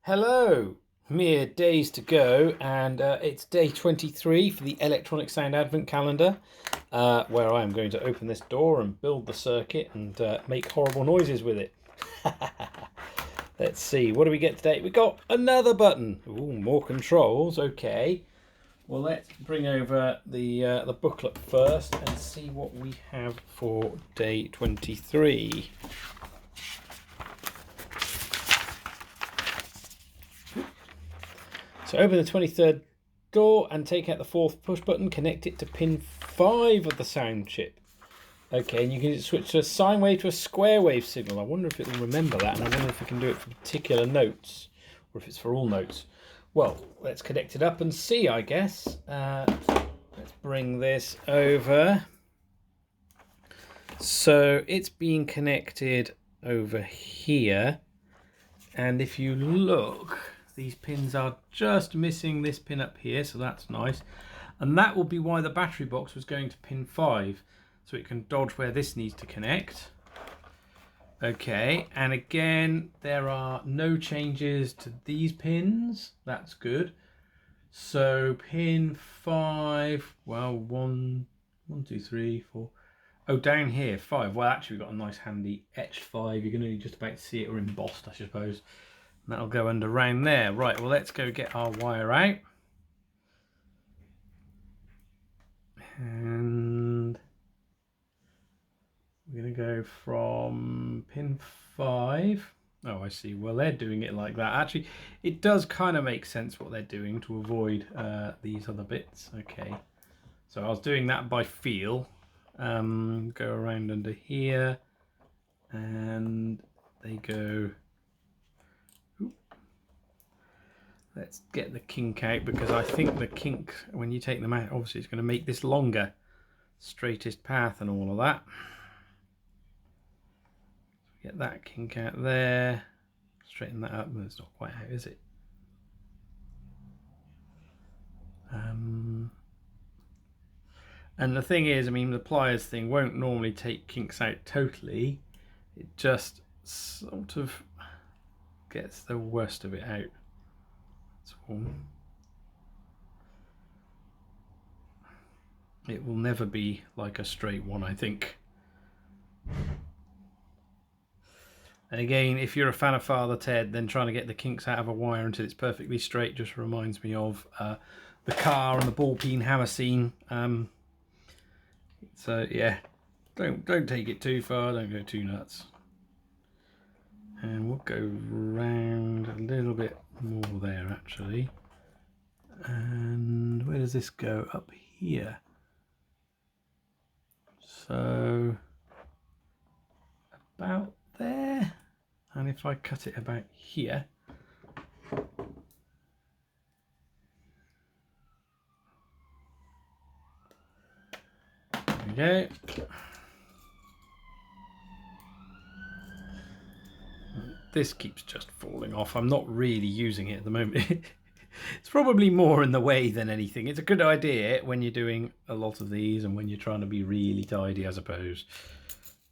Hello, mere days to go, and it's day 23 for the electronic sound advent calendar, where I am going to open this door and build the circuit and make horrible noises with it. Let's see, what do we get today? We got another button. Ooh, more controls. Okay. Well, let's bring over the booklet first and see what we have for day 23. So open the 23rd door and take out the 4th push button, connect it to pin 5 of the sound chip. Okay, and you can switch to a sine wave to a square wave signal. I wonder if it will remember that, and I wonder if we can do it for particular notes, or if it's for all notes. Well, let's connect it up and see, I guess. Let's bring this over. So it's being connected over here, and if you look, these pins are just missing this pin up here, so that's nice. And that will be why the battery box was going to pin 5, so it can dodge where this needs to connect. Okay, and again, there are no changes to these pins. That's good. So pin 5, well, 1, 2, 3, 4. Oh, down here, 5. Well, actually, we've got a nice handy etched 5. You're going to just about to see it, or embossed, I suppose. And that'll go under round there. Right, well, let's go get our wire out. And we're going to go from pin 5. Oh, I see. Well, they're doing it like that. Actually, it does kind of make sense what they're doing to avoid these other bits. Okay. So I was doing that by feel. Go around under here. And they go... Let's get the kink out, because I think the kink, when you take them out, obviously it's going to make this longer. Straightest path and all of that. Get that kink out there. Straighten that up. Well, it's not quite out, is it? And the thing is, I mean, the pliers thing won't normally take kinks out totally. It just sort of gets the worst of it out. That's all. It will never be like a straight one, I think. And again, if you're a fan of Father Ted, then trying to get the kinks out of a wire until it's perfectly straight just reminds me of the car and the ball peen hammer scene. So yeah, don't take it too far, don't go too nuts. And we'll go round a little bit more there actually. And where does this go? Up here. So about there. And if I cut it about here, there we go. This keeps just falling off. I'm not really using it at the moment. It's probably more in the way than anything. It's a good idea when you're doing a lot of these and when you're trying to be really tidy, I suppose.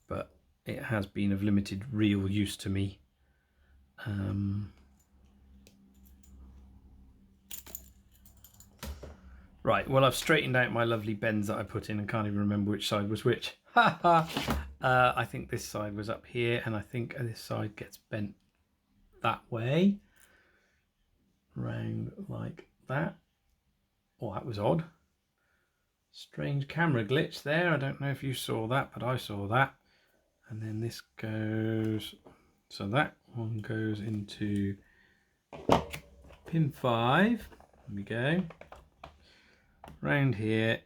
But it has been of limited real use to me. Right, well, I've straightened out my lovely bends that I put in and can't even remember which side was which. I think this side was up here, and I think this side gets bent that way. Round like that. Oh, that was odd. Strange camera glitch there. I don't know if you saw that, but I saw that. And then this goes... So that one goes into pin 5. There we go. Round here,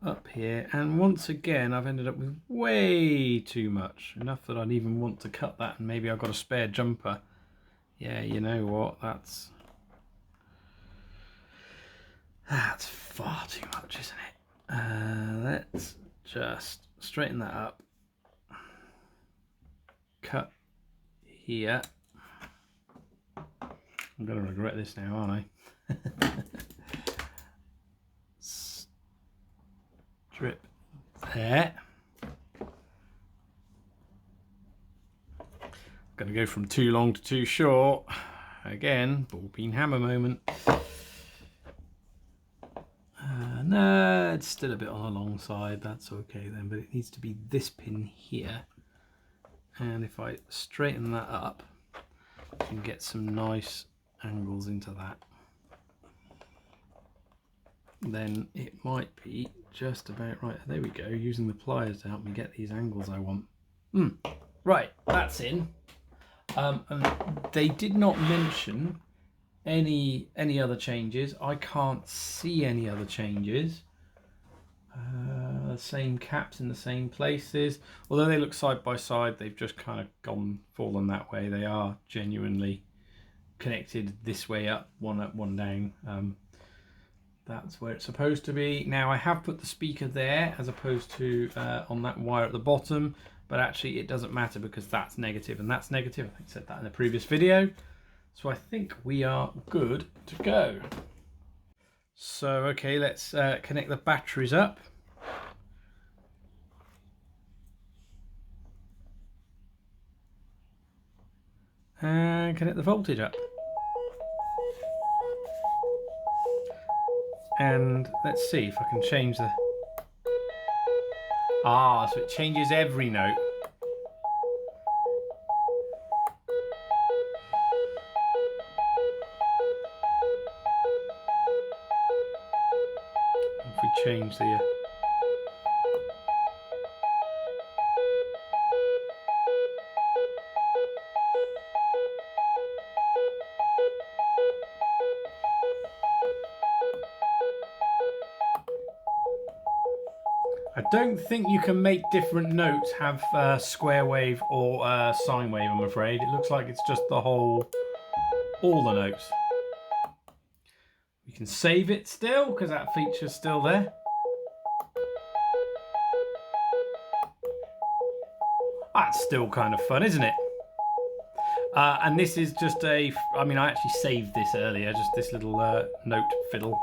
up here, and once again I've ended up with way too much, enough that I'd even want to cut that, and maybe I've got a spare jumper. Yeah, you know what, that's far too much, isn't it? Let's just straighten that up, cut here. I'm gonna regret this now, aren't I? Strip there. Gonna go from too long to too short. Again, ball peen hammer moment. No, it's still a bit on the long side. That's okay then, but it needs to be this pin here. And if I straighten that up, I can get some nice angles into that. Then it might be just about right. There we go, using the pliers to help me get these angles I want. Right, that's in. And they did not mention any other changes. I can't see any other changes. Same caps in the same places. Although they look side by side, they've just kind of fallen that way. They are genuinely connected this way up, one down. That's where it's supposed to be. Now I have put the speaker there as opposed to on that wire at the bottom, but actually it doesn't matter because that's negative and that's negative. I think I said that in the previous video. So I think we are good to go. So okay, let's connect the batteries up. And connect the voltage up. And let's see if I can change the... so it changes every note. If we change the... I don't think you can make different notes have square wave or sine wave, I'm afraid. It looks like it's just all the notes. We can save it still, because that feature's still there. That's still kind of fun, isn't it? And this is just I actually saved this earlier, just this little note fiddle.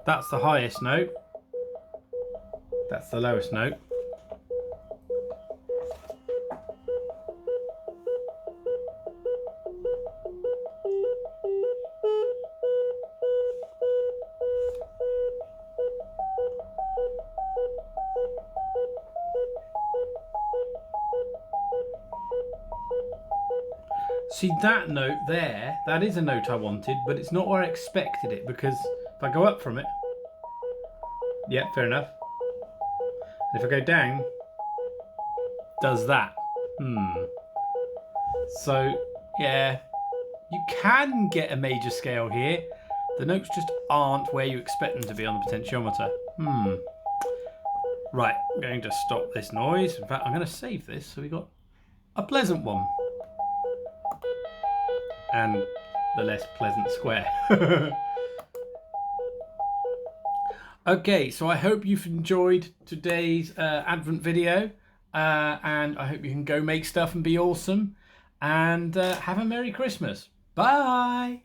That's the highest note. That's the lowest note. See that note there, that is a note I wanted, but it's not where I expected it, because if I go up from it, yeah, fair enough. And if I go down, does that. So, yeah, you can get a major scale here. The notes just aren't where you expect them to be on the potentiometer. Right, I'm going to stop this noise. In fact, I'm going to save this so we got a pleasant one. And the less pleasant square. Okay, so I hope you've enjoyed today's Advent video, and I hope you can go make stuff and be awesome, and have a Merry Christmas. Bye!